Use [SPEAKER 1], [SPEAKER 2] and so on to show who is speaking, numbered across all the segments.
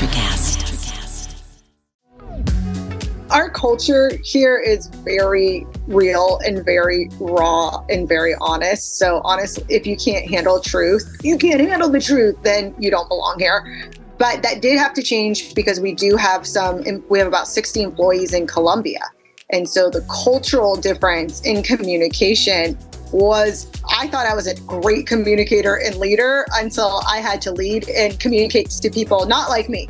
[SPEAKER 1] NutriCast.
[SPEAKER 2] Our culture here is very real and very raw and very honest. So honestly, if you can't handle truth, you can't handle the truth, then you don't belong here. But that did have to change because we have about 60 employees in Colombia. And so the cultural difference in communication I thought I was a great communicator and leader until I had to lead and communicate to people not like me.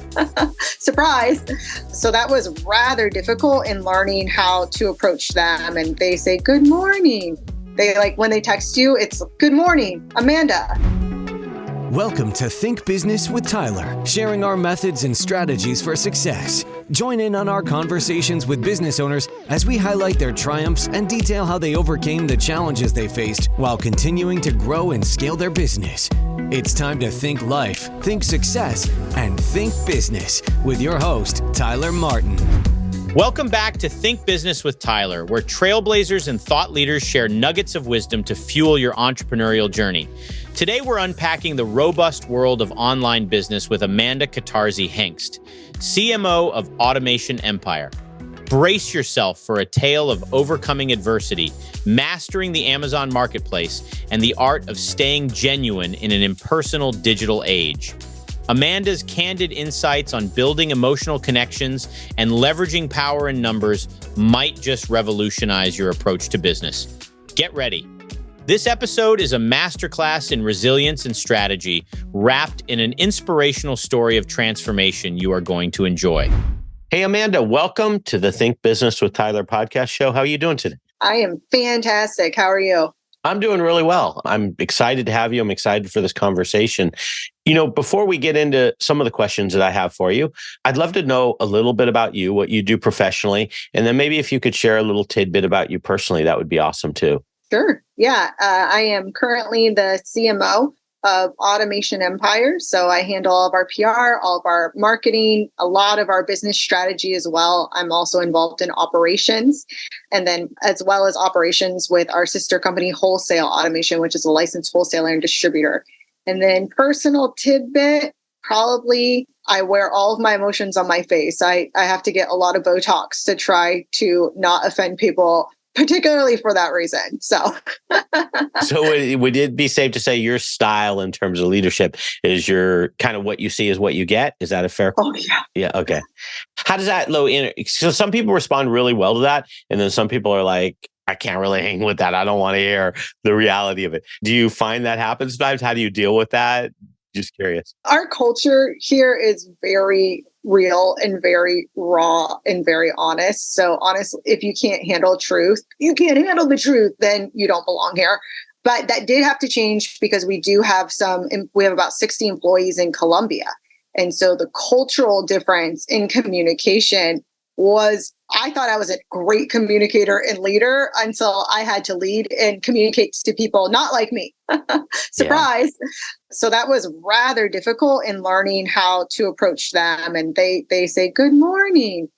[SPEAKER 2] Surprise. So that was rather difficult in learning how to approach them. And they say, good morning. When they text you, it's good morning, Amanda.
[SPEAKER 3] Welcome to Think Business with Tyler, sharing our methods and strategies for success. Join in on our conversations with business owners as we highlight their triumphs and detail how they overcame the challenges they faced while continuing to grow and scale their business. It's time to think life, think success, and think business with your host, Tyler Martin.
[SPEAKER 4] Welcome back to Think Business with Tyler, where trailblazers and thought leaders share nuggets of wisdom to fuel your entrepreneurial journey. Today, we're unpacking the robust world of online business with Amanda Catarzi Hengst, CMO of Automation Empire. Brace yourself for a tale of overcoming adversity, mastering the Amazon marketplace, and the art of staying genuine in an impersonal digital age. Amanda's candid insights on building emotional connections and leveraging power in numbers might just revolutionize your approach to business. Get ready. This episode is a masterclass in resilience and strategy, wrapped in an inspirational story of transformation you are going to enjoy.
[SPEAKER 5] Hey, Amanda, welcome to the Think Business with Tyler podcast show. How are you doing today?
[SPEAKER 2] I am fantastic. How are you?
[SPEAKER 5] I'm doing really well. I'm excited to have you. I'm excited for this conversation. Before we get into some of the questions that I have for you, I'd love to know a little bit about you, what you do professionally, and then maybe if you could share a little tidbit about you personally, that would be awesome too.
[SPEAKER 2] Sure. Yeah. I am currently the CMO of Automation Empire. So I handle all of our PR, all of our marketing, a lot of our business strategy as well. I'm also involved in operations, and then as well as operations with our sister company, Wholesale Automation, which is a licensed wholesaler and distributor. And then personal tidbit, probably I wear all of my emotions on my face. I have to get a lot of Botox to try to not offend people, particularly for that reason. So
[SPEAKER 5] would it be safe to say your style in terms of leadership is your kind of what you see is what you get? Is that a fair?
[SPEAKER 2] Oh, yeah.
[SPEAKER 5] Yeah. Okay. How does that so some people respond really well to that. And then some people are like, I can't really hang with that. I don't want to hear the reality of it. Do you find that happens sometimes? How do you deal with that? Just curious.
[SPEAKER 2] Our culture here is very real and very raw and very honest. So honestly, if you can't handle truth, you can't handle the truth, then you don't belong here. But that did have to change because we have about 60 employees in Colombia. And so the cultural difference in communication I thought I was a great communicator and leader until I had to lead and communicate to people not like me. Surprise. Yeah. So that was rather difficult in learning how to approach them. And they say, good morning.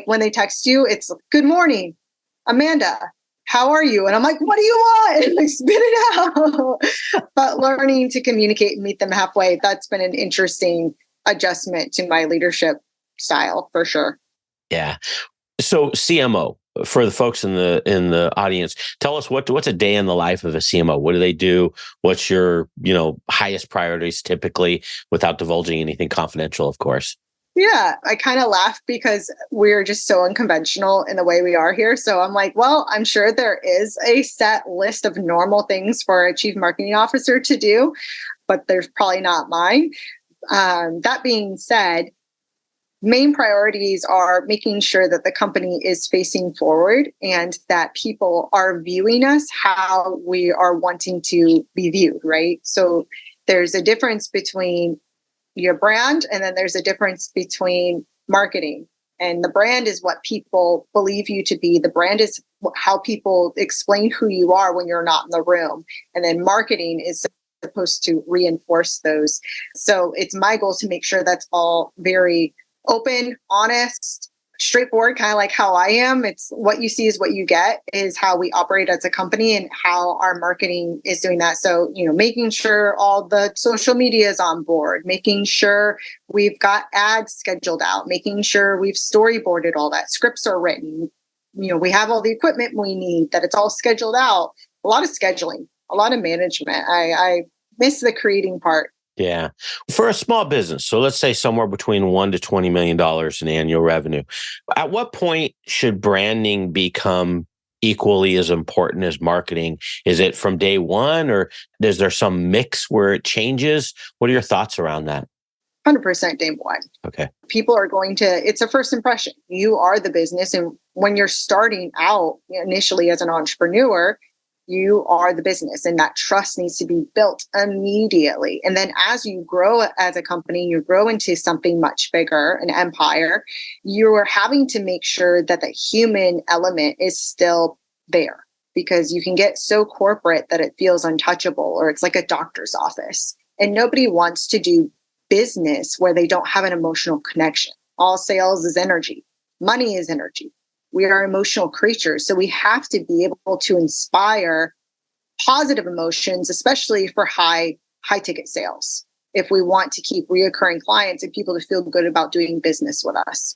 [SPEAKER 2] When they text you, it's good morning, Amanda. How are you? And I'm like, what do you want? And spit it out. But learning to communicate and meet them halfway, that's been an interesting adjustment to my leadership style for sure.
[SPEAKER 5] Yeah. So CMO, for the folks in the audience, tell us what's a day in the life of a CMO? What do they do? What's your, highest priorities typically, without divulging anything confidential, of course?
[SPEAKER 2] Yeah, I kind of laugh because we're just so unconventional in the way we are here. So I'm like, well, I'm sure there is a set list of normal things for a chief marketing officer to do, but there's probably not mine. That being said, main priorities are making sure that the company is facing forward and that people are viewing us how we are wanting to be viewed, right? So there's a difference between your brand and then there's a difference between marketing. And the brand is what people believe you to be. The brand is how people explain who you are when you're not in the room. And then marketing is supposed to reinforce those. So it's my goal to make sure that's all very open, honest, straightforward, kind of like how I am. It's what you see is what you get, is how we operate as a company and how our marketing is doing that. So, making sure all the social media is on board, making sure we've got ads scheduled out, making sure we've storyboarded all that, scripts are written, we have all the equipment we need, that it's all scheduled out. A lot of scheduling, a lot of management. I miss the creating part.
[SPEAKER 5] Yeah. For a small business, so let's say somewhere between $1 to $20 million in annual revenue, at what point should branding become equally as important as marketing? Is it from day one, or is there some mix where it changes? What are your thoughts around that?
[SPEAKER 2] 100% day one.
[SPEAKER 5] Okay.
[SPEAKER 2] People are it's a first impression. You are the business. And when you're starting out initially as an entrepreneur, you are the business, and that trust needs to be built immediately. And then as you grow as a company, you grow into something much bigger, an empire, you're having to make sure that the human element is still there, because you can get so corporate that it feels untouchable, or it's like a doctor's office. And nobody wants to do business where they don't have an emotional connection. All sales is energy. Money is energy. We are emotional creatures. So we have to be able to inspire positive emotions, especially for high ticket sales, if we want to keep reoccurring clients and people to feel good about doing business with us.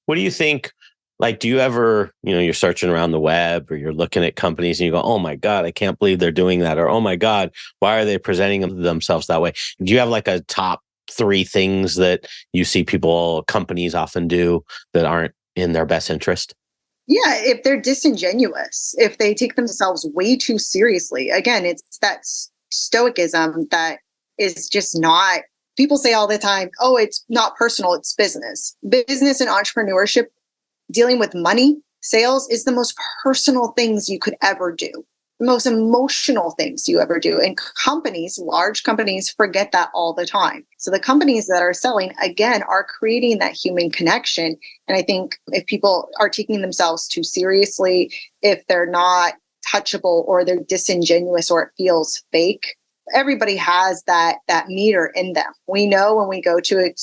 [SPEAKER 5] What do you think? Like, do you ever, you're searching around the web, or you're looking at companies and you go, oh my God, I can't believe they're doing that. Or, oh my God, why are they presenting themselves that way? Do you have like a top 3 things that you see companies often do that aren't in their best interest?
[SPEAKER 2] Yeah, if they're disingenuous, if they take themselves way too seriously. Again, it's that stoicism that is just not, people say all the time, oh, it's not personal, it's business. Business and entrepreneurship, dealing with money, sales is the most personal things you could ever do. The most emotional things you ever do. And companies, large companies, forget that all the time. So the companies that are selling, again, are creating that human connection. And I think if people are taking themselves too seriously, if they're not touchable, or they're disingenuous, or it feels fake, everybody has that meter in them. We know when we go to a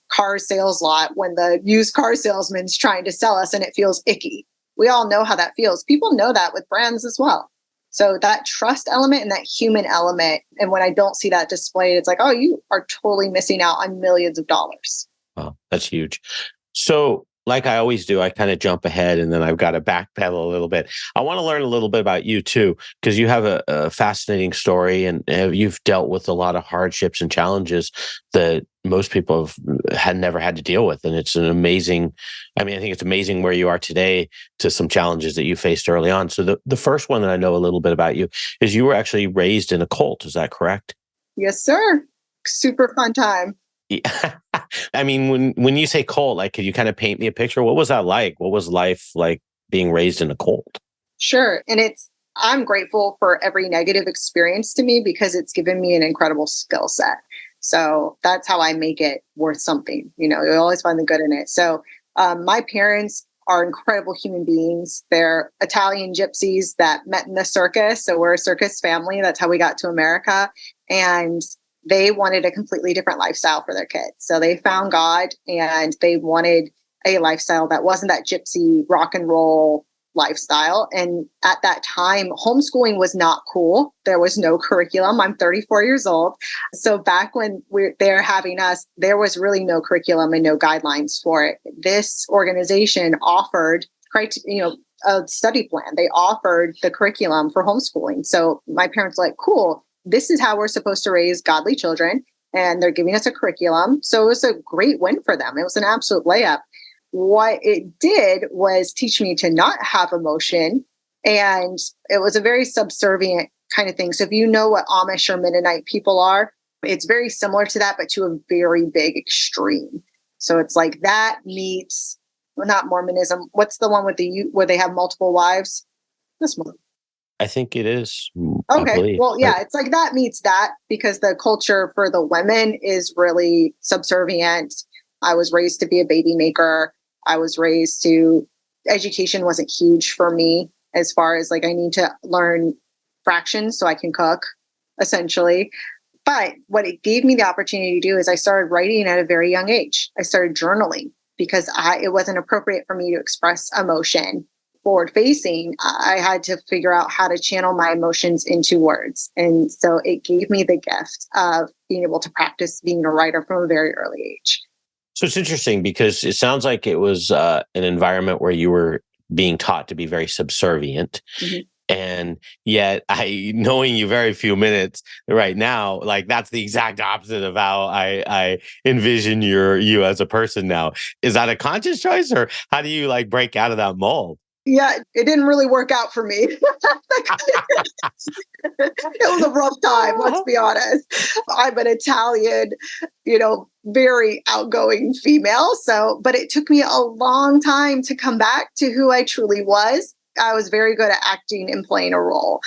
[SPEAKER 2] car sales lot, when the used car salesman's trying to sell us and it feels icky. We all know how that feels. People know that with brands as well. So that trust element and that human element. And when I don't see that displayed, it's like, oh, you are totally missing out on millions of dollars.
[SPEAKER 5] Wow, that's huge. So like I always do, I kind of jump ahead and then I've got to backpedal a little bit. I want to learn a little bit about you too, because you have a fascinating story, and you've dealt with a lot of hardships and challenges that most people had never had to deal with. And it's I think it's amazing where you are today to some challenges that you faced early on. So the first one that I know a little bit about you is you were actually raised in a cult. Is that correct?
[SPEAKER 2] Yes, sir. Super fun time.
[SPEAKER 5] Yeah. I mean, when you say cult, like, could you kind of paint me a picture? What was that like? What was life like being raised in a cult?
[SPEAKER 2] Sure. And I'm grateful for every negative experience to me, because it's given me an incredible skill set. So that's how I make it worth something. You always find the good in it. So my parents are incredible human beings. They're Italian gypsies that met in the circus. So we're a circus family. That's how we got to America. And they wanted a completely different lifestyle for their kids. So they found God, and they wanted a lifestyle that wasn't that gypsy rock and roll lifestyle. And at that time, homeschooling was not cool. There was no curriculum. I'm 34 years old. So back when they're having us, there was really no curriculum and no guidelines for it. This organization offered a study plan. They offered the curriculum for homeschooling. So my parents were like, cool, this is how we're supposed to raise godly children. And they're giving us a curriculum. So it was a great win for them. It was an absolute layup. What it did was teach me to not have emotion. And it was a very subservient kind of thing. So if you know what Amish or Mennonite people are, it's very similar to that, but to a very big extreme. So it's like that meets, well, not Mormonism. What's the one with where they have multiple wives? This one.
[SPEAKER 5] I think it is.
[SPEAKER 2] Okay. Well, yeah, it's like that meets that, because the culture for the women is really subservient. I was raised to be a baby maker. I was raised to, education wasn't huge for me, as far as like I need to learn fractions so I can cook, essentially. But what it gave me the opportunity to do is I started writing at a very young age. I started journaling. because it wasn't appropriate for me to express emotion forward facing. I had to figure out how to channel my emotions into words. And so it gave me the gift of being able to practice being a writer from a very early age.
[SPEAKER 5] So it's interesting because it sounds like it was an environment where you were being taught to be very subservient.
[SPEAKER 2] Mm-hmm.
[SPEAKER 5] And yet, knowing you very few minutes right now, like that's the exact opposite of how I envision you as a person now. Is that a conscious choice, or how do you like break out of that mold?
[SPEAKER 2] Yeah, it didn't really work out for me. It was a rough time, let's be honest. I'm an Italian, very outgoing female. But it took me a long time to come back to who I truly was. I was very good at acting and playing a role.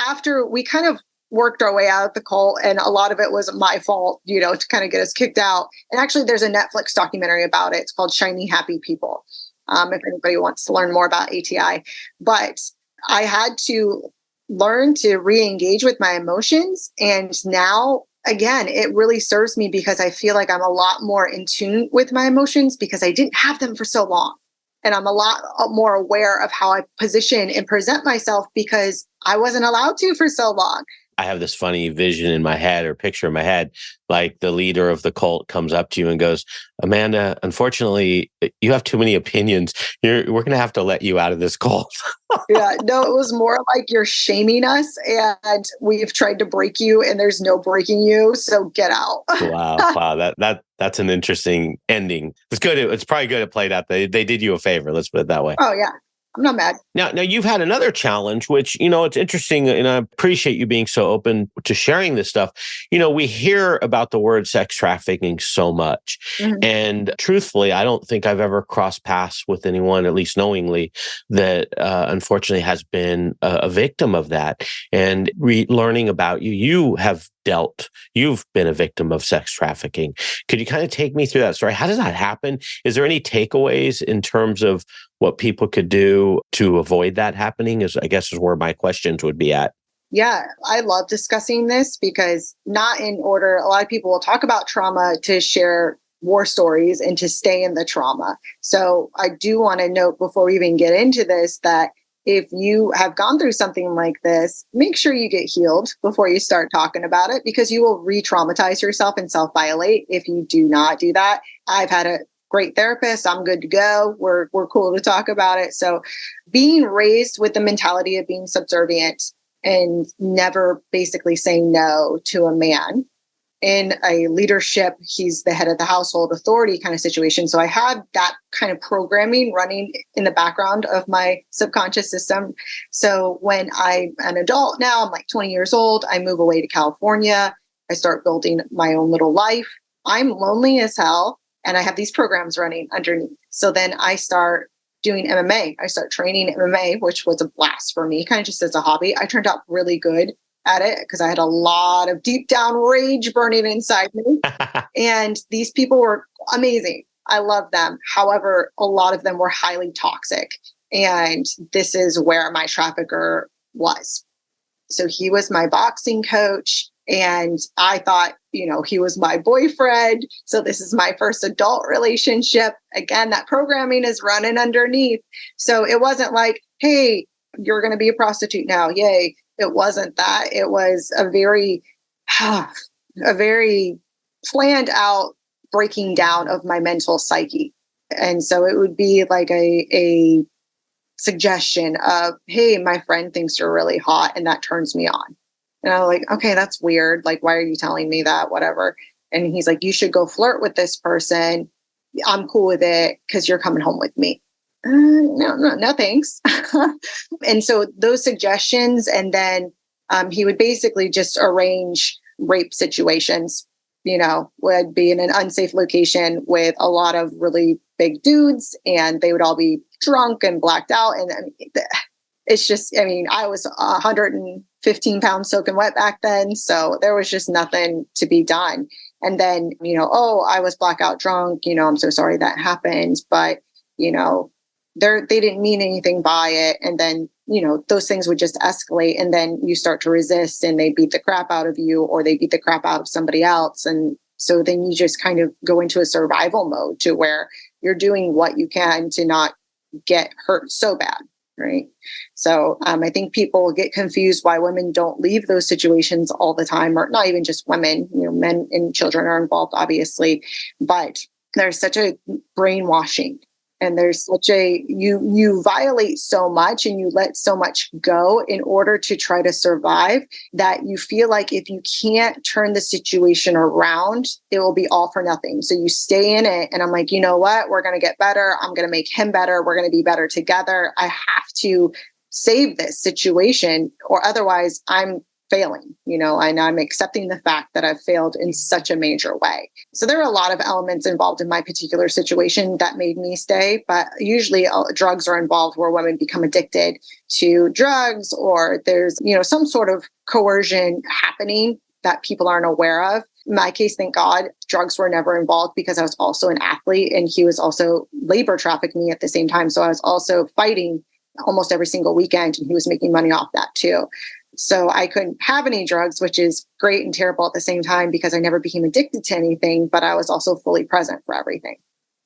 [SPEAKER 2] After we kind of worked our way out of the cult, and a lot of it was my fault, to kind of get us kicked out. And actually, there's a Netflix documentary about it. It's called Shiny Happy People. If anybody wants to learn more about ATI. But I had to learn to re-engage with my emotions. And now, again, it really serves me because I feel like I'm a lot more in tune with my emotions because I didn't have them for so long. And I'm a lot more aware of how I position and present myself because I wasn't allowed to for so long.
[SPEAKER 5] I have this funny vision in my head or picture in my head, like the leader of the cult comes up to you and goes, Amanda, unfortunately, you have too many opinions. We're going to have to let you out of this cult.
[SPEAKER 2] Yeah, no, it was more like you're shaming us and we've tried to break you and there's no breaking you. So get out.
[SPEAKER 5] Wow. That's an interesting ending. It's good. It's probably good it played out. They did you a favor. Let's put it that way.
[SPEAKER 2] Oh, yeah. I'm not mad.
[SPEAKER 5] Now you've had another challenge, which, it's interesting, and I appreciate you being so open to sharing this stuff. We hear about the word sex trafficking so much. Mm-hmm. And truthfully, I don't think I've ever crossed paths with anyone, at least knowingly, that unfortunately has been a victim of that. And learning about you've been a victim of sex trafficking. Could you kind of take me through that story? How does that happen? Is there any takeaways in terms of what people could do to avoid that happening? Is where my questions would be at.
[SPEAKER 2] Yeah, I love discussing this because not in order. A lot of people will talk about trauma to share war stories and to stay in the trauma. So I do want to note before we even get into this that if you have gone through something like this, make sure you get healed before you start talking about it because you will re-traumatize yourself and self-violate if you do not do that. I've had a great therapist. I'm good to go. We're cool to talk about it. So being raised with the mentality of being subservient and never basically saying no to a man in a leadership, he's the head of the household authority kind of situation. So I had that kind of programming running in the background of my subconscious system. So when I'm an adult now, I'm like 20 years old, I move away to California. I start building my own little life. I'm lonely as hell. And I have these programs running underneath. So then I start doing MMA. I start training MMA, which was a blast for me, kind of just as a hobby. I turned out really good at it because I had a lot of deep down rage burning inside me. And these people were amazing. I love them. However, a lot of them were highly toxic. And this is where my trafficker was. So he was my boxing coach. And I thought, he was my boyfriend. So this is my first adult relationship. Again, that programming is running underneath. So it wasn't like, hey, you're going to be a prostitute now. Yay. It wasn't that. It was a very planned out breaking down of my mental psyche. And so it would be like a suggestion of, hey, my friend thinks you're really hot and that turns me on. And I'm like, okay, that's weird. Like, why are you telling me that? Whatever. And he's like, you should go flirt with this person. I'm cool with it because you're coming home with me. No, thanks. And so those suggestions, and then he would basically just arrange rape situations, would be in an unsafe location with a lot of really big dudes, and they would all be drunk and blacked out. And it's just, I was 115 pounds soaking wet back then. So there was just nothing to be done. And then, I was blackout drunk, I'm so sorry that happened. But, they didn't mean anything by it. And then, those things would just escalate. And then you start to resist and they beat the crap out of you or they beat the crap out of somebody else. And so then you just kind of go into a survival mode to where you're doing what you can to not get hurt so bad. Right. So I think people get confused why women don't leave those situations all the time, or not even just women, men and children are involved, obviously, but there's such a brainwashing. And there's such you violate so much and you let so much go in order to try to survive, that you feel like if you can't turn the situation around, it will be all for nothing. So you stay in it. And I'm like, you know what? We're going to get better. I'm going to make him better. We're going to be better together. I have to save this situation, or otherwise I'm failing, and I'm accepting the fact that I've failed in such a major way. So there are a lot of elements involved in my particular situation that made me stay, but usually drugs are involved where women become addicted to drugs, or there's, some sort of coercion happening that people aren't aware of. In my case, thank God, drugs were never involved because I was also an athlete and he was also labor trafficking me at the same time. So I was also fighting almost every single weekend and he was making money off that too. So I couldn't have any drugs, which is great and terrible at the same time because I never became addicted to anything, but I was also fully present for everything.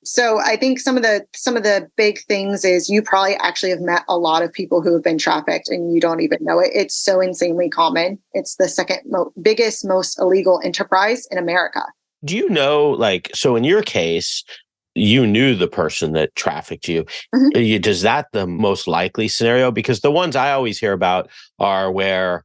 [SPEAKER 2] So I think some of the big things is you probably actually have met a lot of people who have been trafficked and you don't even know it. It's so insanely common. It's the second biggest, most illegal enterprise in America.
[SPEAKER 5] Do you know, so in your case, you knew the person that trafficked you. Mm-hmm. Is that the most likely scenario? Because the ones I always hear about are where,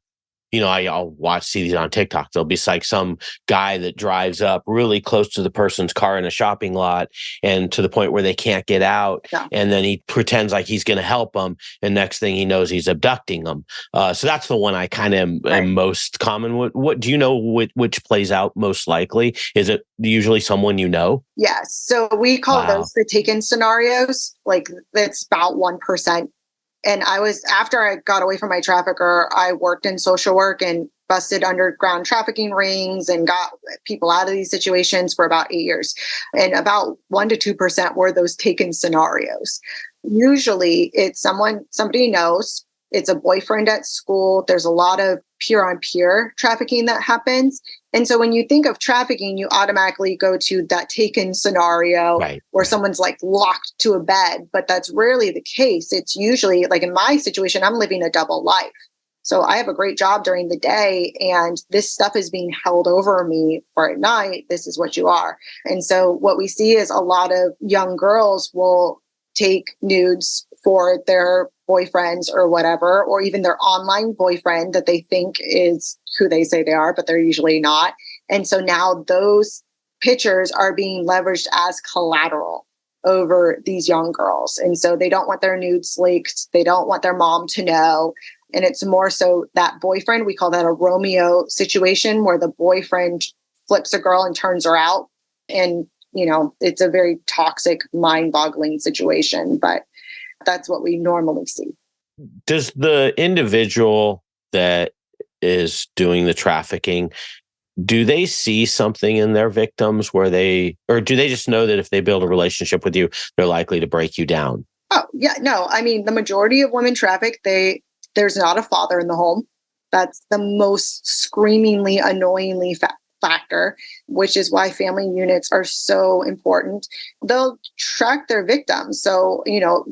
[SPEAKER 5] I'll see these on TikTok. There'll be like some guy that drives up really close to the person's car in a shopping lot and to the point where they can't get out. Yeah. And then he pretends like he's going to help them. And next thing he knows, he's abducting them. So that's the one I kind of am most common. What do you know which plays out most likely? Is it usually someone you know?
[SPEAKER 2] Yes. So we call those the taken scenarios. Like that's about 1%. And after I got away from my trafficker, I worked in social work and busted underground trafficking rings and got people out of these situations for about 8 years. And about 1 to 2% were those taken scenarios. Usually it's somebody knows, it's a boyfriend at school. There's a lot of peer-on-peer trafficking that happens. And so when you think of trafficking, you automatically go to that taken scenario where someone's like locked to a bed, but that's rarely the case. It's usually, like in my situation, I'm living a double life. So I have a great job during the day and this stuff is being held over me for at night. This is what you are. And so what we see is a lot of young girls will take nudes for their boyfriends or whatever, or even their online boyfriend that they think is who they say they are, but they're usually not. And so now those pictures are being leveraged as collateral over these young girls. And so they don't want their nudes leaked. They don't want their mom to know. And it's more so that boyfriend, we call that a Romeo situation where the boyfriend flips a girl and turns her out. And, it's a very toxic, mind-boggling situation, but that's what we normally see.
[SPEAKER 5] Does the individual that is doing the trafficking, do they see something in their victims or do they just know that if they build a relationship with you, they're likely to break you down?
[SPEAKER 2] Oh, yeah. No, I mean, the majority of women trafficked, there's not a father in the home. That's the most screamingly, annoyingly factor, which is why family units are so important. They'll track their victims. So,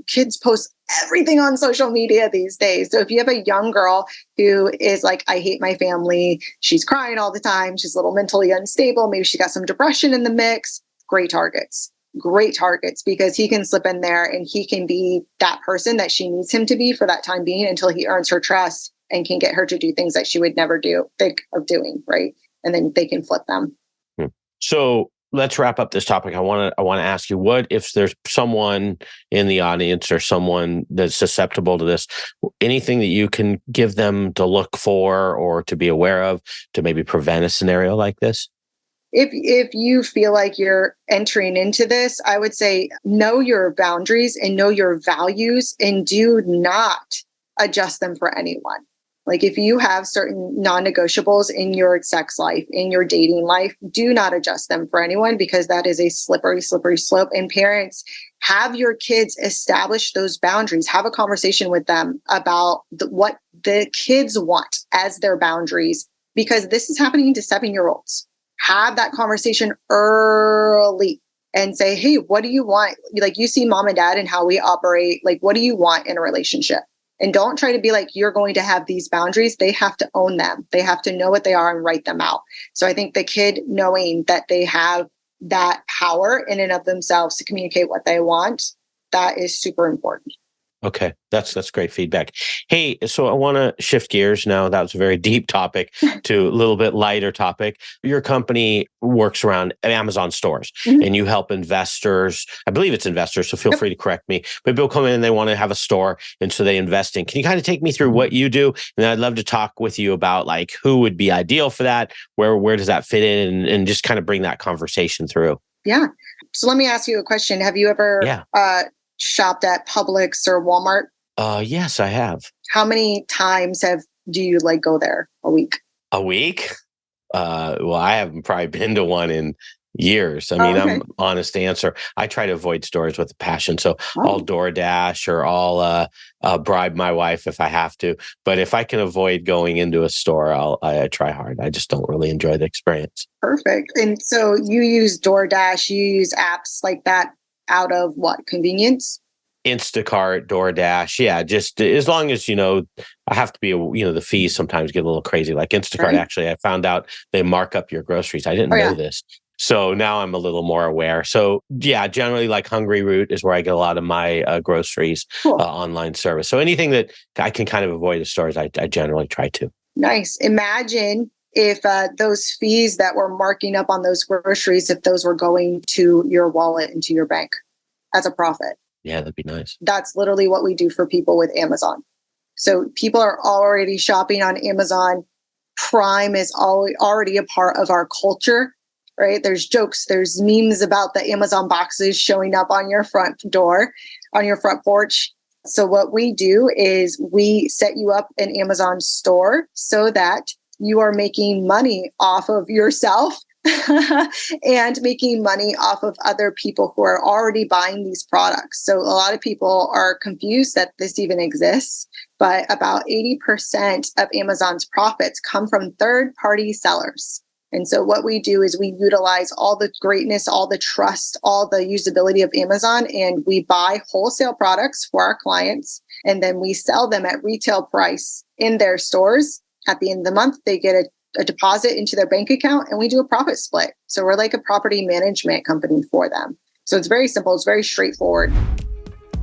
[SPEAKER 2] kids post everything on social media these days. So if you have a young girl who is like, I hate my family, she's crying all the time, she's a little mentally unstable, maybe she got some depression in the mix, great targets because he can slip in there and he can be that person that she needs him to be for that time being until he earns her trust and can get her to do things that she would never think of doing, right? And then they can flip them.
[SPEAKER 5] So let's wrap up this topic. I want to ask you, what if there's someone in the audience or someone that's susceptible to this, anything that you can give them to look for or to be aware of to maybe prevent a scenario like this?
[SPEAKER 2] If you feel like you're entering into this, I would say know your boundaries and know your values and do not adjust them for anyone. Like if you have certain non-negotiables in your sex life, in your dating life, do not adjust them for anyone because that is a slippery, slippery slope. And parents, have your kids establish those boundaries. Have a conversation with them about what the kids want as their boundaries, because this is happening to 7-year-olds. Have that conversation early. and say, hey, what do you want? Like, you see mom and dad and how we operate. Like, what do you want in a relationship? And don't try to be like, you're going to have these boundaries. They have to own them. They have to know what they are and write them out. So I think the kid knowing that they have that power in and of themselves to communicate what they want, that is super important.
[SPEAKER 5] Okay, that's great feedback. Hey, so I want to shift gears now. That was a very deep topic to a little bit lighter topic. Your company works around Amazon stores and you help investors. I believe it's investors, so feel free to correct me. But people come in and they want to have a store, and so they invest in. Can you kind of take me through what you do? And I'd love to talk with you about like who would be ideal for that, where does that fit in, and just kind of bring that conversation through.
[SPEAKER 2] Yeah. So let me ask you a question. Have you ever shopped at Publix or Walmart?
[SPEAKER 5] Yes, I have.
[SPEAKER 2] How many times do you like go there a week?
[SPEAKER 5] A week? Well, I haven't probably been to one in years. I mean, I'm honest answer. I try to avoid stores with a passion. So I'll DoorDash or I'll bribe my wife if I have to. But if I can avoid going into a store, I try hard. I just don't really enjoy the experience.
[SPEAKER 2] Perfect. And so you use DoorDash, you use apps like that out of what? Convenience?
[SPEAKER 5] Instacart, DoorDash. Yeah, just as long as, I have to be, the fees sometimes get a little crazy. Like Instacart, actually, I found out they mark up your groceries. I didn't know this. So now I'm a little more aware. So yeah, generally like Hungry Root is where I get a lot of my groceries online service. So anything that I can kind of avoid at stores, I generally try to.
[SPEAKER 2] Nice. Imagine if those fees that were marking up on those groceries, if those were going to your wallet and to your bank as a profit.
[SPEAKER 5] Yeah, that'd be nice.
[SPEAKER 2] That's literally what we do for people with Amazon. So people are already shopping on Amazon. Prime is already a part of our culture, right? There's jokes, there's memes about the Amazon boxes showing up on your front door, on your front porch. So what we do is we set you up an Amazon store so that you are making money off of yourself and making money off of other people who are already buying these products. So a lot of people are confused that this even exists, but about 80% of Amazon's profits come from third-party sellers. And so what we do is we utilize all the greatness, all the trust, all the usability of Amazon, and we buy wholesale products for our clients, and then we sell them at retail price in their stores. At the end of the month, they get a deposit into their bank account, and we do a profit split. So we're like a property management company for them. So it's very simple. It's very straightforward.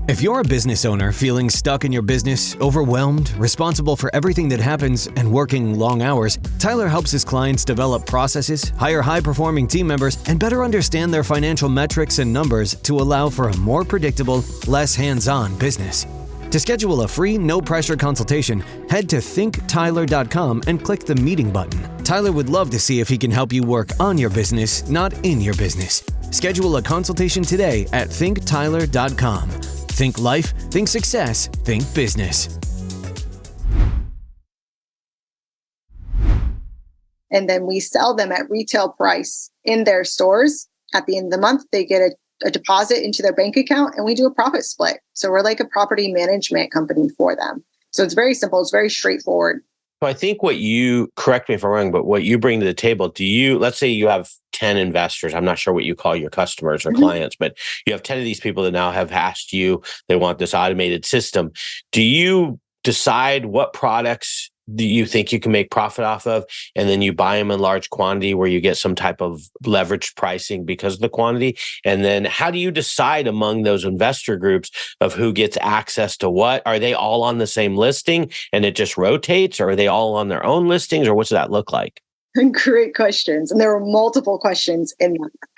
[SPEAKER 3] If you're a business owner feeling stuck in your business, overwhelmed, responsible for everything that happens, and working long hours, Tyler helps his clients develop processes, hire high-performing team members, and better understand their financial metrics and numbers to allow for a more predictable, less hands-on business. To schedule a free, no-pressure consultation, head to thinktyler.com and click the meeting button. Tyler would love to see if he can help you work on your business, not in your business. Schedule a consultation today at thinktyler.com. Think life, think success, think business.
[SPEAKER 2] And then we sell them at retail price in their stores. At the end of the month, they get a deposit into their bank account, and we do a profit split. So we're like a property management company for them. So it's very simple. It's very straightforward.
[SPEAKER 5] So I think correct me if I'm wrong, but what you bring to the table, let's say you have 10 investors. I'm not sure what you call your customers or clients, but you have 10 of these people that now have asked you, they want this automated system. Do you decide what products do you think you can make profit off of, and then you buy them in large quantity where you get some type of leveraged pricing because of the quantity? And then how do you decide among those investor groups of who gets access to what? Are they all on the same listing and it just rotates, or are they all on their own listings, or what's that look like?
[SPEAKER 2] Great questions. And there were multiple questions in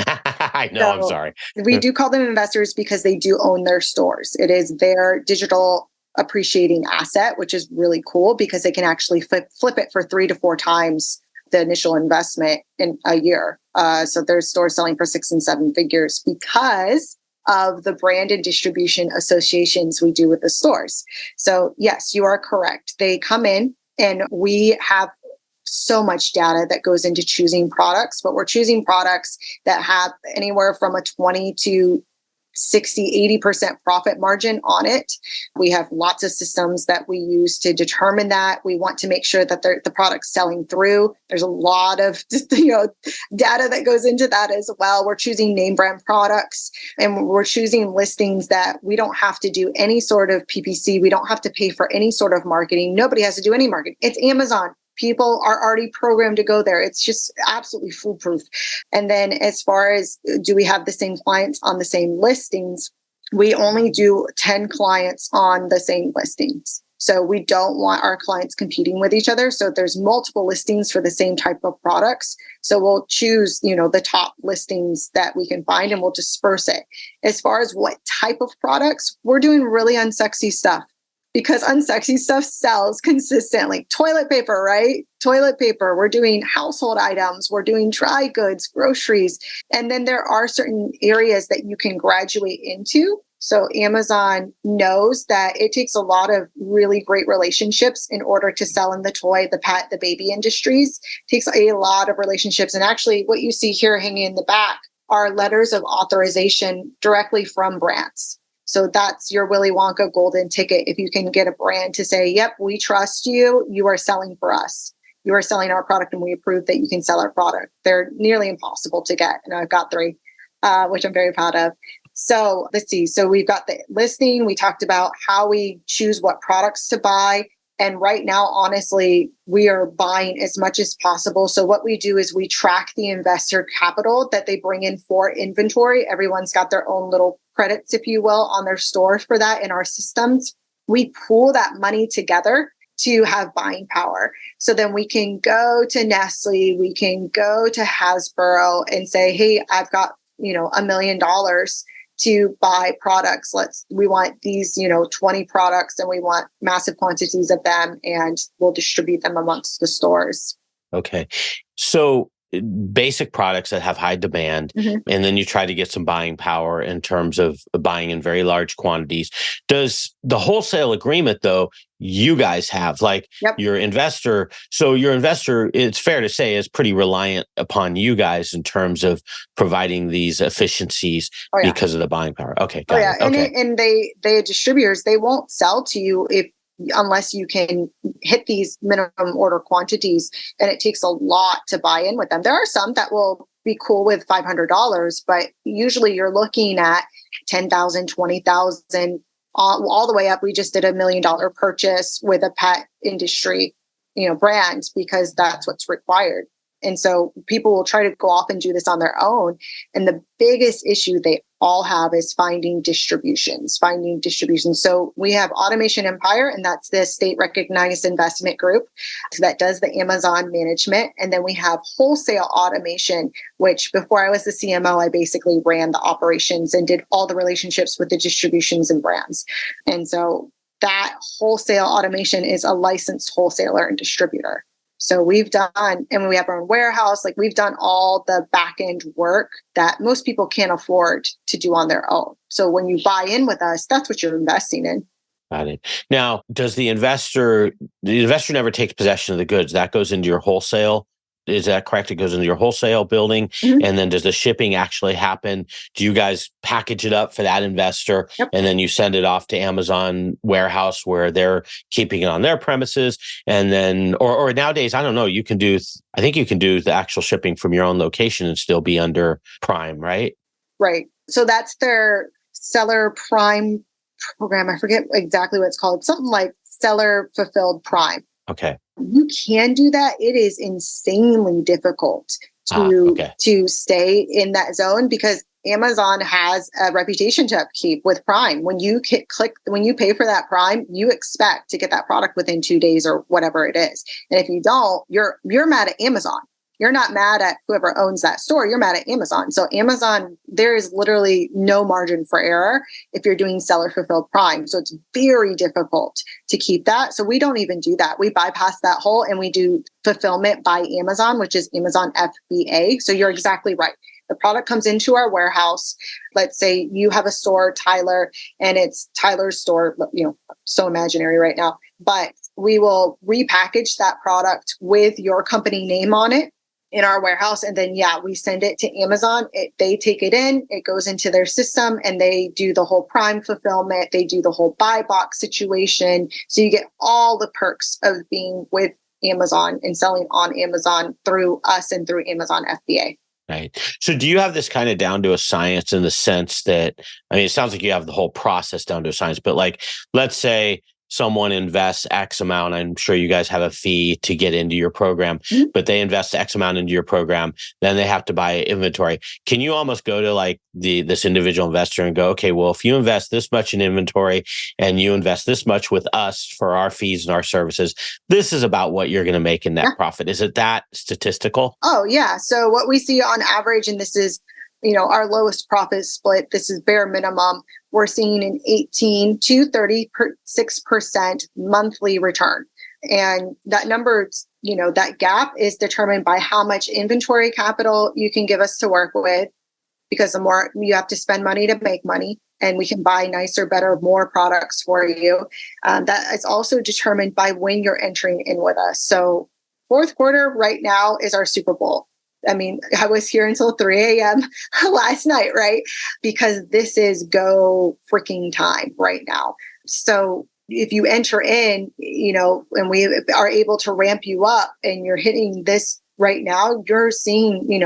[SPEAKER 2] that.
[SPEAKER 5] I know, I'm sorry.
[SPEAKER 2] We do call them investors because they do own their stores. It is their digital appreciating asset, which is really cool because they can actually flip it for 3 to 4 times the initial investment in a year. So there's stores selling for 6 and 7 figures because of the brand and distribution associations we do with the stores. So yes, you are correct. They come in and we have so much data that goes into choosing products, but we're choosing products that have anywhere from a 20 to 60, 80% profit margin on it. We have lots of systems that we use to determine that. We want to make sure that the product's selling through. There's a lot of data that goes into that as well. We're choosing name brand products, and we're choosing listings that we don't have to do any sort of PPC. We don't have to pay for any sort of marketing. Nobody has to do any marketing. It's Amazon. People are already programmed to go there. It's just absolutely foolproof. And then as far as do we have the same clients on the same listings, we only do 10 clients on the same listings. So we don't want our clients competing with each other. So there's multiple listings for the same type of products. So we'll choose, the top listings that we can find, and we'll disperse it. As far as what type of products, we're doing really unsexy stuff, because unsexy stuff sells consistently. Toilet paper, right? Toilet paper. We're doing household items. We're doing dry goods, groceries. And then there are certain areas that you can graduate into. So Amazon knows that it takes a lot of really great relationships in order to sell in the toy, the pet, the baby industries. It takes a lot of relationships. And actually what you see here hanging in the back are letters of authorization directly from brands. So that's your Willy Wonka golden ticket. If you can get a brand to say, yep, we trust you, you are selling for us. You are selling our product and we approve that you can sell our product. They're nearly impossible to get. And I've got 3, which I'm very proud of. So let's see. So we've got the listing. We talked about how we choose what products to buy. And right now, honestly, we are buying as much as possible. So what we do is we track the investor capital that they bring in for inventory. Everyone's got their own little credits, if you will, on their store for that in our systems. We pool that money together to have buying power. So then we can go to Nestle, we can go to Hasbro and say, hey, I've got, $1 million to buy products. We want these, 20 products, and we want massive quantities of them, and we'll distribute them amongst the stores.
[SPEAKER 5] Okay. So basic products that have high demand, and then you try to get some buying power in terms of buying in very large quantities. Does the wholesale agreement, though, you guys have, your investor? So your investor, it's fair to say, is pretty reliant upon you guys in terms of providing these efficiencies because of the buying power. Okay, got it. Okay.
[SPEAKER 2] And they distributors, they won't sell to you unless you can hit these minimum order quantities, and it takes a lot to buy in with them. There are some that will be cool with $500, but usually you're looking at $10,000, $20,000, all the way up. We just did $1 million purchase with a pet industry, brand, because that's what's required. And so people will try to go off and do this on their own. And the biggest issue they all have is finding distributions. So we have Automation Empire, and that's the state recognized investment group that does the Amazon management. And then we have Wholesale Automation, which before I was the CMO, I basically ran the operations and did all the relationships with the distributions and brands. And so that Wholesale Automation is a licensed wholesaler and distributor. So we've done, and we have our own warehouse, we've done all the back end work that most people can't afford to do on their own. So when you buy in with us, that's what you're investing in.
[SPEAKER 5] Got it. Now, does the investor never takes possession of the goods? That goes into your wholesale. Is that correct? It goes into your wholesale building. And then does the shipping actually happen? Do you guys package it up for that investor? And then you send it off to Amazon warehouse where they're keeping it on their premises? And then, or nowadays, I don't know, I think you can do the actual shipping from your own location and still be under Prime, right?
[SPEAKER 2] Right. So that's their Seller Prime program. I forget exactly what it's called. Something like Seller Fulfilled Prime.
[SPEAKER 5] Okay.
[SPEAKER 2] You can do that. It is insanely difficult to stay in that zone, because Amazon has a reputation to upkeep with Prime. When you when you pay for that Prime, you expect to get that product within 2 days or whatever it is. And if you don't, you're mad at Amazon. You're not mad at whoever owns that store. You're mad at Amazon. So Amazon, there is literally no margin for error if you're doing seller fulfilled Prime. So it's very difficult to keep that. So we don't even do that. We bypass that whole, and we do fulfillment by Amazon, which is Amazon FBA. So you're exactly right. The product comes into our warehouse. Let's say you have a store, Tyler, and it's Tyler's store, so imaginary right now, but we will repackage that product with your company name on it. in our warehouse. And then, we send it to Amazon. They take it in, it goes into their system, and they do the whole Prime fulfillment. They do the whole buy box situation. So you get all the perks of being with Amazon and selling on Amazon through us and through Amazon FBA.
[SPEAKER 5] Right. So do you have this kind of down to a science in the sense that, I mean, it sounds like you have the whole process down to a science, but like, let's say someone invests X amount. I'm sure you guys have a fee to get into your program, but they invest X amount into your program, then they have to buy inventory. Can you almost go to like this individual investor and go, okay, well, if you invest this much in inventory and you invest this much with us for our fees and our services, this is about what you're going to make in net profit. Is it that statistical?
[SPEAKER 2] Oh, yeah. So what we see on average, and this is, our lowest profit split, this is bare minimum, we're seeing an 18 to 36% monthly return. And that number, that gap is determined by how much inventory capital you can give us to work with, because the more you have to spend money to make money, and we can buy nicer, better, more products for you. That is also determined by when you're entering in with us. So fourth quarter right now is our Super Bowl. I mean, I was here until 3 a.m. last night, right? Because this is go freaking time right now. So if you enter in, and we are able to ramp you up and you're hitting this right now, you're seeing,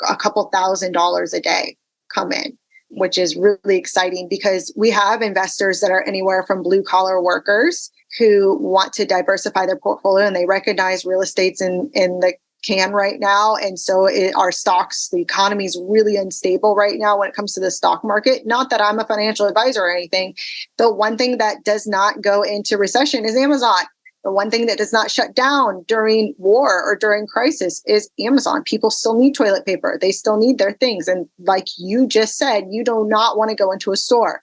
[SPEAKER 2] a couple $1,000s a day come in, which is really exciting because we have investors that are anywhere from blue collar workers who want to diversify their portfolio, and they recognize real estate's in the can right now. And so our stocks, the economy is really unstable right now when it comes to the stock market. Not that I'm a financial advisor or anything. The one thing that does not go into recession is Amazon. The one thing that does not shut down during war or during crisis is Amazon. People still need toilet paper. They still need their things. And like you just said, you do not want to go into a store.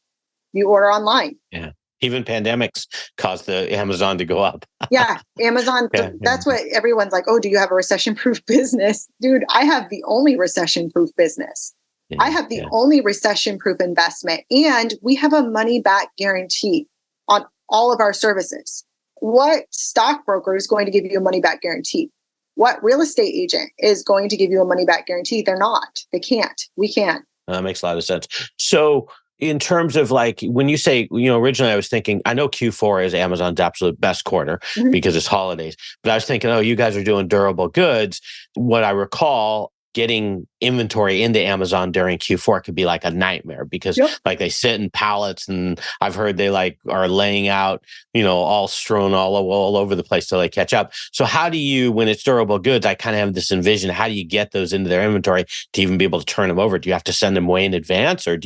[SPEAKER 2] You order online.
[SPEAKER 5] Yeah. Even pandemics caused the Amazon to go up.
[SPEAKER 2] Yeah, Amazon. That's what everyone's like, oh, do you have a recession-proof business? Dude, I have the only recession-proof business. Yeah, I have the only recession-proof investment. And we have a money-back guarantee on all of our services. What stockbroker is going to give you a money-back guarantee? What real estate agent is going to give you a money-back guarantee? They're not. They can't. We can.
[SPEAKER 5] That makes a lot of sense. So in terms of like, when you say, originally I was thinking, I know Q4 is Amazon's absolute best quarter because it's holidays, but I was thinking, oh, you guys are doing durable goods. What I recall, getting inventory into Amazon during Q4 could be like a nightmare because like they sit in pallets, and I've heard they like are laying out, all strewn all over the place till they catch up. So how do you, when it's durable goods, I kind of have this envision, how do you get those into their inventory to even be able to turn them over? Do you have to send them way in advance, or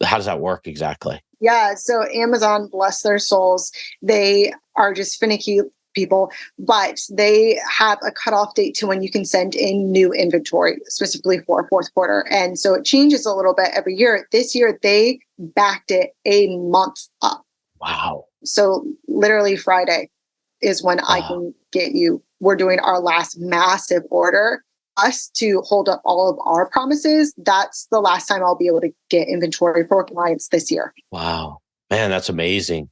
[SPEAKER 5] how does that work exactly?
[SPEAKER 2] Yeah. So Amazon, bless their souls, they are just finicky people, but they have a cutoff date to when you can send in new inventory, specifically for fourth quarter. And so it changes a little bit every year. This year, they backed it a month up.
[SPEAKER 5] Wow.
[SPEAKER 2] So literally Friday is when I can get you. We're doing our last massive order. Us to hold up all of our promises, that's the last time I'll be able to get inventory for clients this year.
[SPEAKER 5] Wow. Man, that's amazing.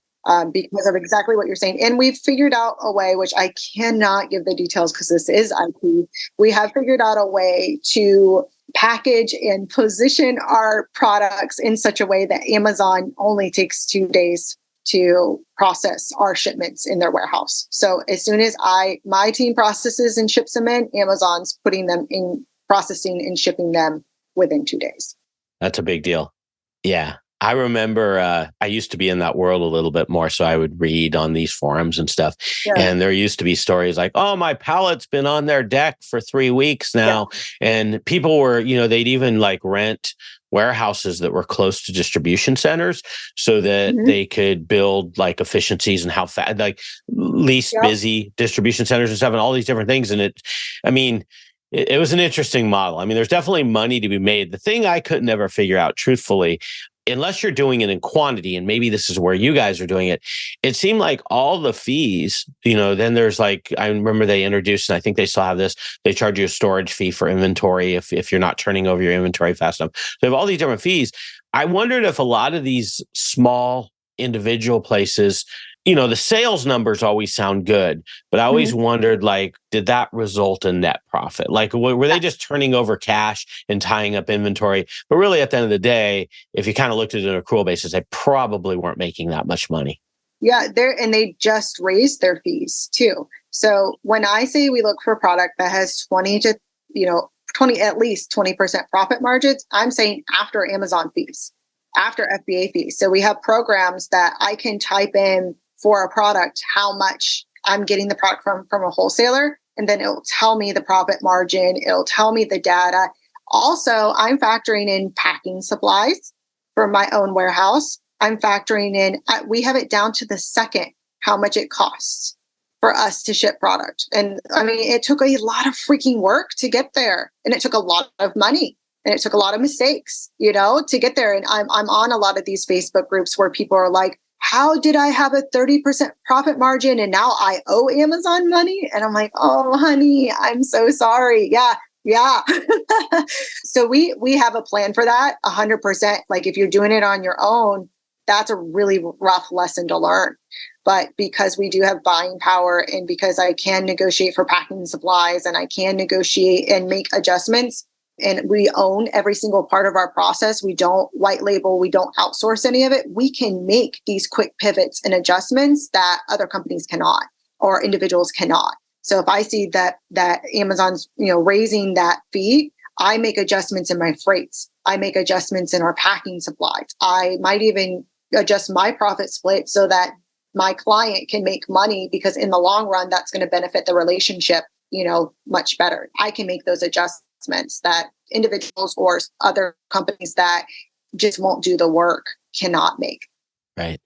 [SPEAKER 2] Because of exactly what you're saying. And we've figured out a way, which I cannot give the details because this is IP. We have figured out a way to package and position our products in such a way that Amazon only takes 2 days to process our shipments in their warehouse. So as soon as my team processes and ships them in, Amazon's putting them in, processing and shipping them within 2 days.
[SPEAKER 5] That's a big deal. Yeah. I remember I used to be in that world a little bit more, so I would read on these forums and stuff. Yeah. And there used to be stories like, oh, my pallet's been on their deck for 3 weeks now. Yeah. And people were, they'd even like rent warehouses that were close to distribution centers so that they could build like efficiencies and how fast, like least busy distribution centers and stuff and all these different things. And it was an interesting model. I mean, there's definitely money to be made. The thing I could never figure out, truthfully, unless you're doing it in quantity, and maybe this is where you guys are doing it, it seemed like all the fees, then there's like, I remember they introduced, and I think they still have this, they charge you a storage fee for inventory if you're not turning over your inventory fast enough. So they have all these different fees. I wondered if a lot of these small individual places the sales numbers always sound good, but I always wondered, like, did that result in net profit? Like, were they just turning over cash and tying up inventory? But really, at the end of the day, if you kind of looked at it on an accrual basis, they probably weren't making that much money.
[SPEAKER 2] Yeah, they just raised their fees too. So when I say we look for a product that has 20 to, 20, at least 20% profit margins, I'm saying after Amazon fees, after FBA fees. So we have programs that I can type in for a product how much I'm getting the product from a wholesaler, and then it'll tell me the profit margin, it'll tell me the data. Also, I'm factoring in packing supplies for my own warehouse. I'm factoring in, we have it down to the second how much it costs for us to ship product. And I mean, it took a lot of freaking work to get there, and it took a lot of money, and it took a lot of mistakes, to get there. And I'm on a lot of these Facebook groups where people are like, how did I have a 30% profit margin and now I owe Amazon money? And I'm like, oh, honey, I'm so sorry. Yeah. So we have a plan for that 100%. Like if you're doing it on your own, that's a really rough lesson to learn. But because we do have buying power, and because I can negotiate for packing supplies, and I can negotiate and make adjustments, and we own every single part of our process, we don't white label, we don't outsource any of it, we can make these quick pivots and adjustments that other companies cannot, or individuals cannot. So if I see that Amazon's raising that fee, I make adjustments in my freights. I make adjustments in our packing supplies. I might even adjust my profit split so that my client can make money, because in the long run, that's going to benefit the relationship, much better. I can make those adjustments that individuals or other companies that just won't do the work cannot make.
[SPEAKER 5] Right.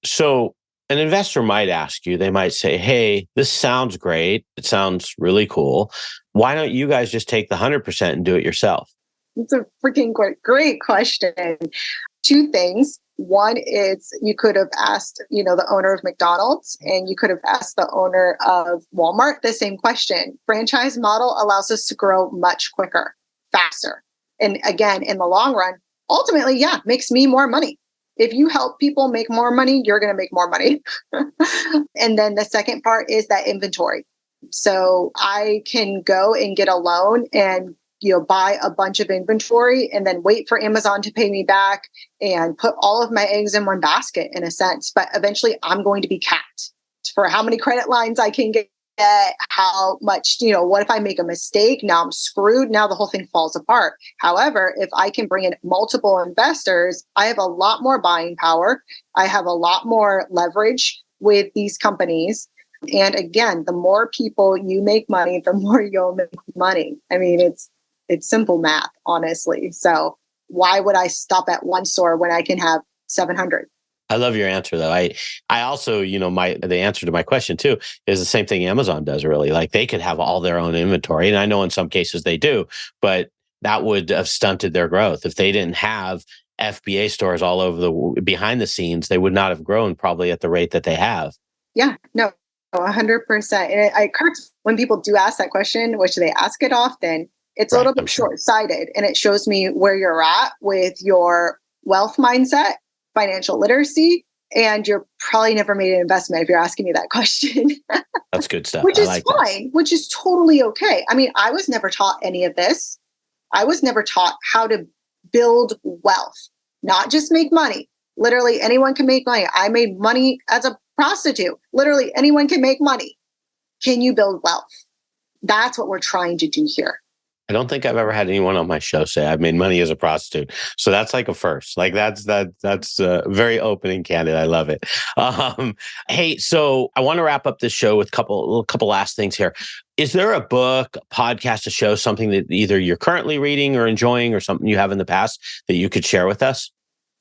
[SPEAKER 5] So an investor might ask you, they might say, hey, this sounds great. It sounds really cool. Why don't you guys just take the 100% and do it yourself?
[SPEAKER 2] It's a freaking great question. Two things. One is you could have asked, the owner of McDonald's, and you could have asked the owner of Walmart the same question. Franchise model allows us to grow much quicker, faster. And again, in the long run, ultimately, makes me more money. If you help people make more money, you're going to make more money. And then the second part is that inventory. So I can go and get a loan and buy a bunch of inventory and then wait for Amazon to pay me back and put all of my eggs in one basket, in a sense. But eventually I'm going to be capped for how many credit lines I can get, how much, what if I make a mistake? Now I'm screwed. Now the whole thing falls apart. However, if I can bring in multiple investors, I have a lot more buying power. I have a lot more leverage with these companies. And again, the more people you make money, the more you'll make money. I mean, it's simple math, honestly. So why would I stop at one store when I can have 700?
[SPEAKER 5] I love your answer, though. I also, the answer to my question too is the same thing Amazon does, really. Like they could have all their own inventory, and I know in some cases they do, but that would have stunted their growth. If they didn't have FBA stores all over behind the scenes, they would not have grown probably at the rate that they have.
[SPEAKER 2] Yeah, no, 100%. And it hurts when people do ask that question, which they ask it often. It's a little bit short-sighted, and it shows me where you're at with your wealth mindset, financial literacy, and you're probably never made an investment if you're asking me that question.
[SPEAKER 5] That's good stuff.
[SPEAKER 2] Which is fine, which is totally okay. I mean, I was never taught any of this. I was never taught how to build wealth, not just make money. Literally anyone can make money. I made money as a prostitute. Literally anyone can make money. Can you build wealth? That's what we're trying to do here.
[SPEAKER 5] I don't think I've ever had anyone on my show say I've made money as a prostitute. So that's like a first. Like that's very open and candid. I love it. Hey, so I want to wrap up this show with a couple last things here. Is there a book, a podcast, a show, something that either you're currently reading or enjoying, or something you have in the past that you could share with us?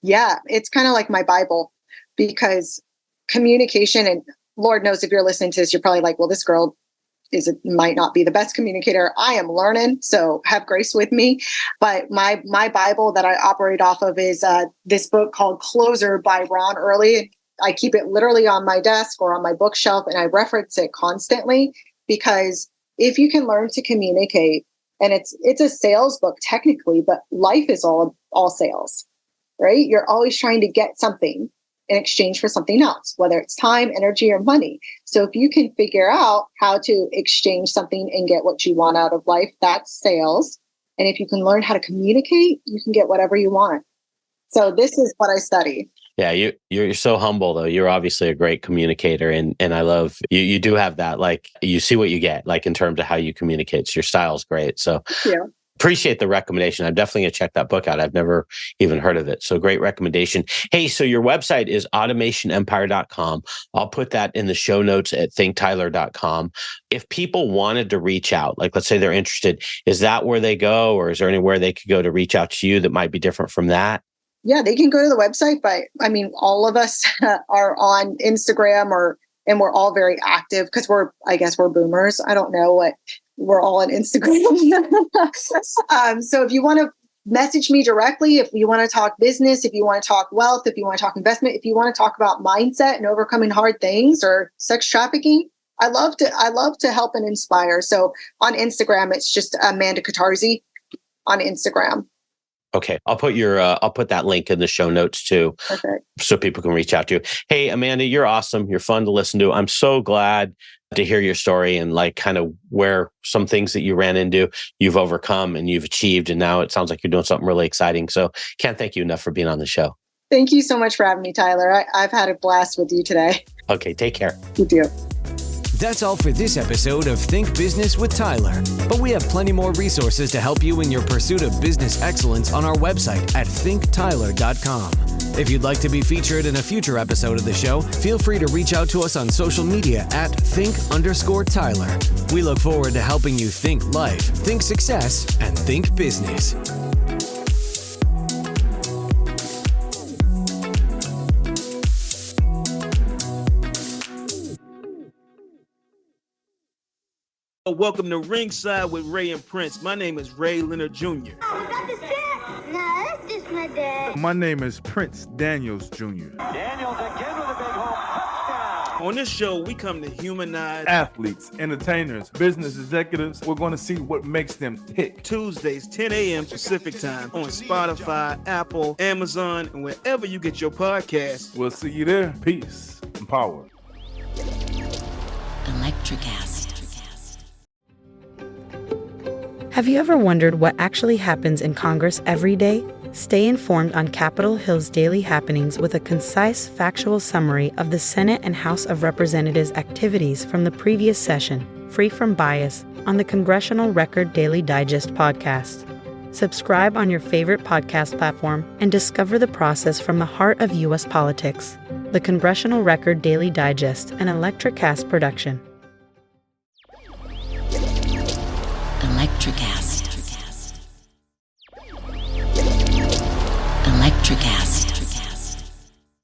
[SPEAKER 2] Yeah, it's kind of like my Bible, because communication, and Lord knows if you're listening to this, you're probably like, well, this girl might not be the best communicator. I am learning, so have grace with me. But my Bible that I operate off of is this book called Closer by Ron Early. I keep it literally on my desk or on my bookshelf, and I reference it constantly, because if you can learn to communicate, and it's a sales book technically, but life is all sales, right? You're always trying to get something. in exchange for something else, whether it's time, energy, or money. So if you can figure out how to exchange something and get what you want out of life, that's sales. And if you can learn how to communicate, you can get whatever you want. So this is what I study.
[SPEAKER 5] Yeah, you're so humble though. You're obviously a great communicator, and I love you. You do have that, like, you see what you get, like in terms of how you communicate. So your style's great. So
[SPEAKER 2] Yeah.
[SPEAKER 5] Appreciate the recommendation. I'm definitely going to check that book out. I've never even heard of it. So great recommendation. Hey, so your website is automationempire.com. I'll put that in the show notes at thinktyler.com. If people wanted to reach out, like let's say they're interested, is that where they go, or is there anywhere they could go to reach out to you that might be different from that?
[SPEAKER 2] Yeah, they can go to the website, but I mean, all of us are on Instagram and we're all very active because I guess we're boomers. I don't know what we're all on Instagram. So if you want to message me directly, if you want to talk business, if you want to talk wealth, if you want to talk investment, if you want to talk about mindset and overcoming hard things or sex trafficking, I love to help and inspire. So on Instagram, it's just Amanda Catarzi on Instagram.
[SPEAKER 5] Okay, I'll put that link in the show notes too,
[SPEAKER 2] Perfect.
[SPEAKER 5] So people can reach out to you. Hey, Amanda, you're awesome. You're fun to listen to. I'm so glad to hear your story and like kind of where some things that you ran into, you've overcome and you've achieved, and now it sounds like you're doing something really exciting. So can't thank you enough for being on the show.
[SPEAKER 2] Thank you so much for having me, Tyler. I've had a blast with you today.
[SPEAKER 5] Okay, take care.
[SPEAKER 2] You do.
[SPEAKER 3] That's all for this episode of Think Business with Tyler. But we have plenty more resources to help you in your pursuit of business excellence on our website at thinktyler.com. If you'd like to be featured in a future episode of the show, feel free to reach out to us on social media at think_Tyler. We look forward to helping you think life, think success, and think business.
[SPEAKER 1] Welcome to Ringside with Ray and Prince. My name is Ray Leonard Jr.
[SPEAKER 6] Oh, is that the set? No, that's just my dad.
[SPEAKER 7] My name is Prince Daniels Jr.
[SPEAKER 8] Daniels again with a big home touchdown.
[SPEAKER 1] On this show, we come to humanize
[SPEAKER 7] Athletes, entertainers, business executives. We're going to see what makes them tick.
[SPEAKER 1] Tuesdays, 10 a.m. Pacific time on Spotify, Apple, Amazon, and wherever you get your podcasts.
[SPEAKER 7] We'll see you there. Peace and power.
[SPEAKER 9] Electricast. Have you ever wondered what actually happens in Congress every day? Stay informed on Capitol Hill's daily happenings with a concise, factual summary of the Senate and House of Representatives' activities from the previous session, free from bias, on the Congressional Record Daily Digest podcast. Subscribe on your favorite podcast platform and discover the process from the heart of U.S. politics. The Congressional Record Daily Digest, an Electricast production. Electricast. Electricast.